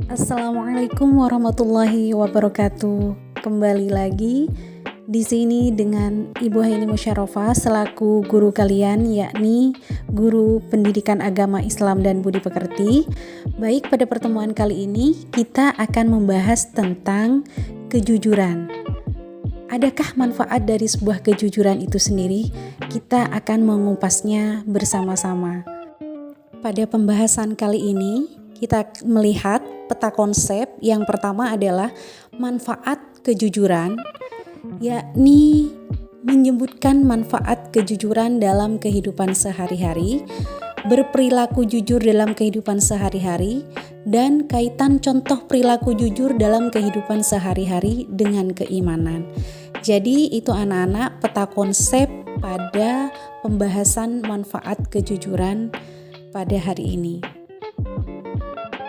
Assalamualaikum warahmatullahi wabarakatuh. Kembali lagi di sini dengan Ibu Haini Musyarofah selaku guru kalian, yakni guru pendidikan agama Islam dan budi pekerti. Baik, pada pertemuan kali ini kita akan membahas tentang kejujuran. Adakah manfaat dari sebuah kejujuran itu sendiri? Kita akan mengupasnya bersama-sama. Pada pembahasan kali ini kita melihat peta konsep. Yang pertama adalah manfaat kejujuran, yakni menyebutkan manfaat kejujuran dalam kehidupan sehari-hari, berperilaku jujur dalam kehidupan sehari-hari, dan kaitan contoh perilaku jujur dalam kehidupan sehari-hari dengan keimanan. Jadi itu anak-anak peta konsep pada pembahasan manfaat kejujuran pada hari ini.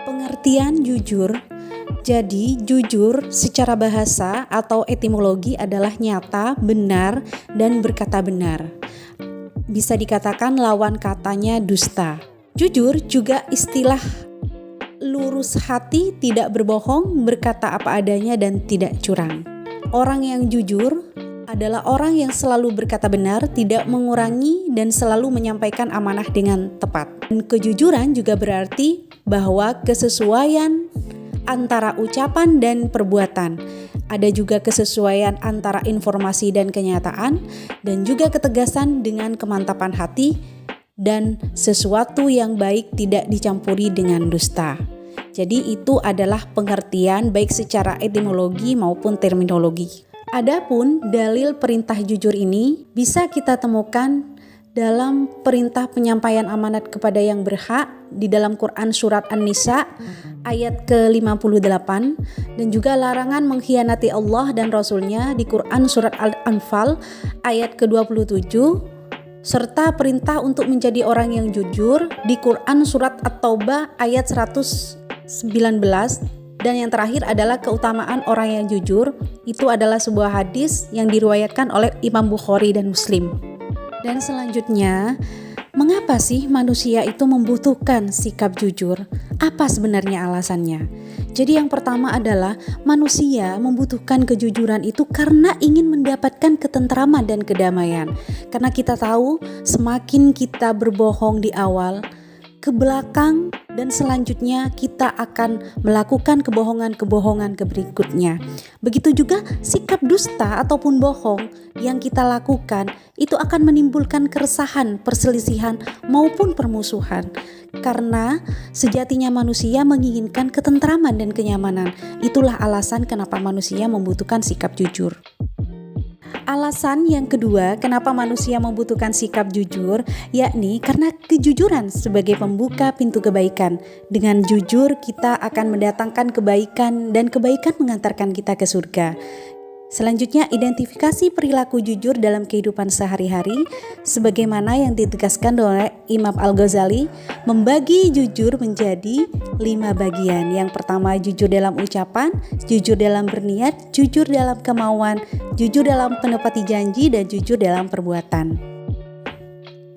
Pengertian jujur. Jadi jujur secara bahasa atau etimologi adalah nyata, benar, dan berkata benar. Bisa dikatakan lawan katanya dusta. Jujur juga istilah lurus hati, tidak berbohong, berkata apa adanya, dan tidak curang. Orang yang jujur adalah orang yang selalu berkata benar, tidak mengurangi, dan selalu menyampaikan amanah dengan tepat. Dan kejujuran juga berarti bahwa kesesuaian antara ucapan dan perbuatan. Ada juga kesesuaian antara informasi dan kenyataan, dan juga ketegasan dengan kemantapan hati, dan sesuatu yang baik tidak dicampuri dengan dusta. Jadi itu adalah pengertian baik secara etimologi maupun terminologi. Adapun dalil perintah jujur ini bisa kita temukan dalam perintah penyampaian amanat kepada yang berhak di dalam Quran surat An-Nisa ayat ke-58, dan juga larangan mengkhianati Allah dan Rasulnya di Quran surat Al-Anfal ayat ke-27, serta perintah untuk menjadi orang yang jujur di Quran surat At-Taubah ayat 119. Dan yang terakhir adalah keutamaan orang yang jujur. Itu adalah sebuah hadis yang diriwayatkan oleh Imam Bukhari dan Muslim. Dan selanjutnya, mengapa sih manusia itu membutuhkan sikap jujur? Apa sebenarnya alasannya? Jadi yang pertama adalah manusia membutuhkan kejujuran itu karena ingin mendapatkan ketentraman dan kedamaian. Karena kita tahu semakin kita berbohong di awal, ke belakang dan selanjutnya kita akan melakukan kebohongan-kebohongan berikutnya. Begitu juga sikap dusta ataupun bohong yang kita lakukan itu akan menimbulkan keresahan, perselisihan maupun permusuhan. Karena sejatinya manusia menginginkan ketentraman dan kenyamanan. Itulah alasan kenapa manusia membutuhkan sikap jujur. Alasan yang kedua kenapa manusia membutuhkan sikap jujur, yakni karena kejujuran sebagai pembuka pintu kebaikan. Dengan jujur kita akan mendatangkan kebaikan dan kebaikan mengantarkan kita ke surga. Selanjutnya, identifikasi perilaku jujur dalam kehidupan sehari-hari sebagaimana yang ditegaskan oleh Imam Al-Ghazali, membagi jujur menjadi 5 bagian. Yang pertama, jujur dalam ucapan, jujur dalam berniat, jujur dalam kemauan, jujur dalam menepati janji, dan jujur dalam perbuatan.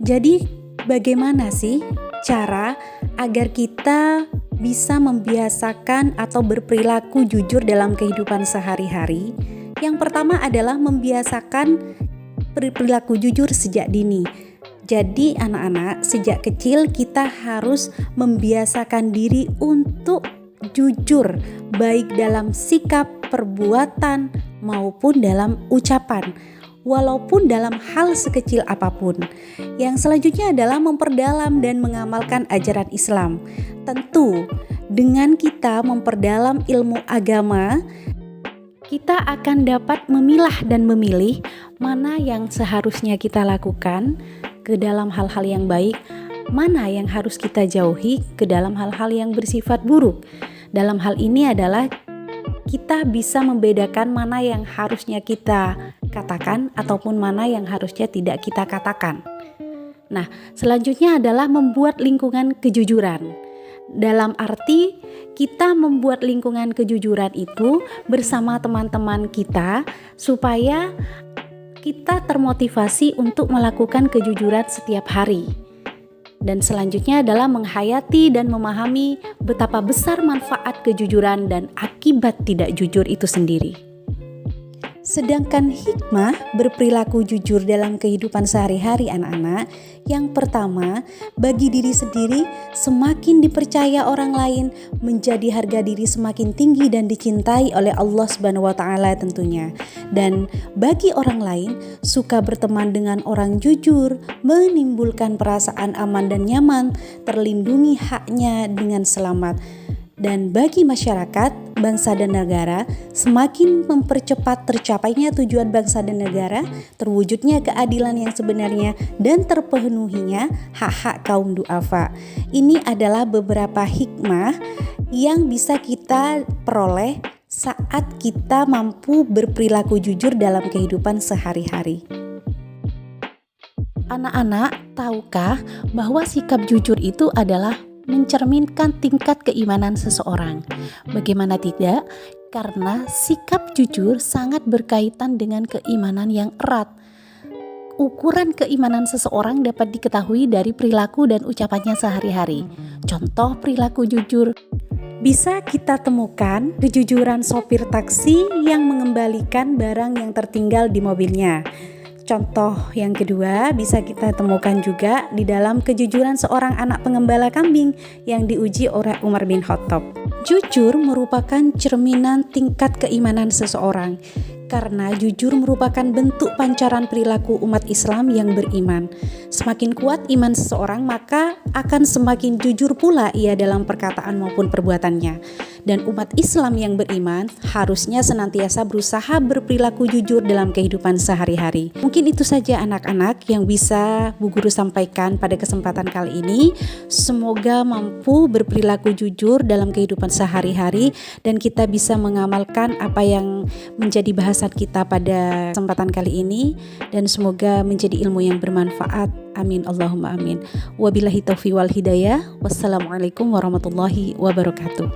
Jadi, bagaimana sih cara agar kita bisa membiasakan atau berperilaku jujur dalam kehidupan sehari-hari? Yang pertama adalah membiasakan perilaku jujur sejak dini. Jadi anak-anak, sejak kecil kita harus membiasakan diri untuk jujur, baik dalam sikap, perbuatan, maupun dalam ucapan, walaupun dalam hal sekecil apapun. Yang selanjutnya adalah memperdalam dan mengamalkan ajaran Islam. Tentu, dengan kita memperdalam ilmu agama, kita akan dapat memilah dan memilih mana yang seharusnya kita lakukan ke dalam hal-hal yang baik, mana yang harus kita jauhi ke dalam hal-hal yang bersifat buruk. Dalam hal ini adalah kita bisa membedakan mana yang harusnya kita katakan ataupun mana yang harusnya tidak kita katakan. Nah, selanjutnya adalah membuat lingkungan kejujuran. Dalam arti kita membuat lingkungan kejujuran itu bersama teman-teman kita supaya kita termotivasi untuk melakukan kejujuran setiap hari. Dan selanjutnya adalah menghayati dan memahami betapa besar manfaat kejujuran dan akibat tidak jujur itu sendiri. Sedangkan hikmah berperilaku jujur dalam kehidupan sehari-hari anak-anak, yang pertama, bagi diri sendiri semakin dipercaya orang lain, menjadi harga diri semakin tinggi dan dicintai oleh Allah Subhanahu wa taala tentunya. Dan bagi orang lain, suka berteman dengan orang jujur menimbulkan perasaan aman dan nyaman, terlindungi haknya dengan selamat. Dan bagi masyarakat, bangsa dan negara, semakin mempercepat tercapainya tujuan bangsa dan negara, terwujudnya keadilan yang sebenarnya, dan terpenuhinya hak-hak kaum duafa. Ini adalah beberapa hikmah yang bisa kita peroleh saat kita mampu berperilaku jujur dalam kehidupan sehari-hari. Anak-anak, tahukah bahwa sikap jujur itu adalah mencerminkan tingkat keimanan seseorang? Bagaimana tidak? Karena sikap jujur sangat berkaitan dengan keimanan yang erat. Ukuran keimanan seseorang dapat diketahui dari perilaku dan ucapannya sehari-hari. Contoh perilaku jujur bisa kita temukan kejujuran sopir taksi yang mengembalikan barang yang tertinggal di mobilnya. Contoh yang kedua bisa kita temukan juga di dalam kejujuran seorang anak pengembala kambing yang diuji oleh Umar bin Khattab. Jujur merupakan cerminan tingkat keimanan seseorang, karena jujur merupakan bentuk pancaran perilaku umat Islam yang beriman. Semakin kuat iman seseorang, maka akan semakin jujur pula ia dalam perkataan maupun perbuatannya. Dan umat Islam yang beriman harusnya senantiasa berusaha berperilaku jujur dalam kehidupan sehari-hari. Mungkin itu saja anak-anak yang bisa Bu Guru sampaikan pada kesempatan kali ini. Semoga mampu berperilaku jujur dalam kehidupan sehari-hari dan kita bisa mengamalkan apa yang menjadi bahasan kita pada kesempatan kali ini, dan semoga menjadi ilmu yang bermanfaat. Amin Allahumma amin. Wabillahi taufiq wal hidayah. Wassalamualaikum warahmatullahi wabarakatuh.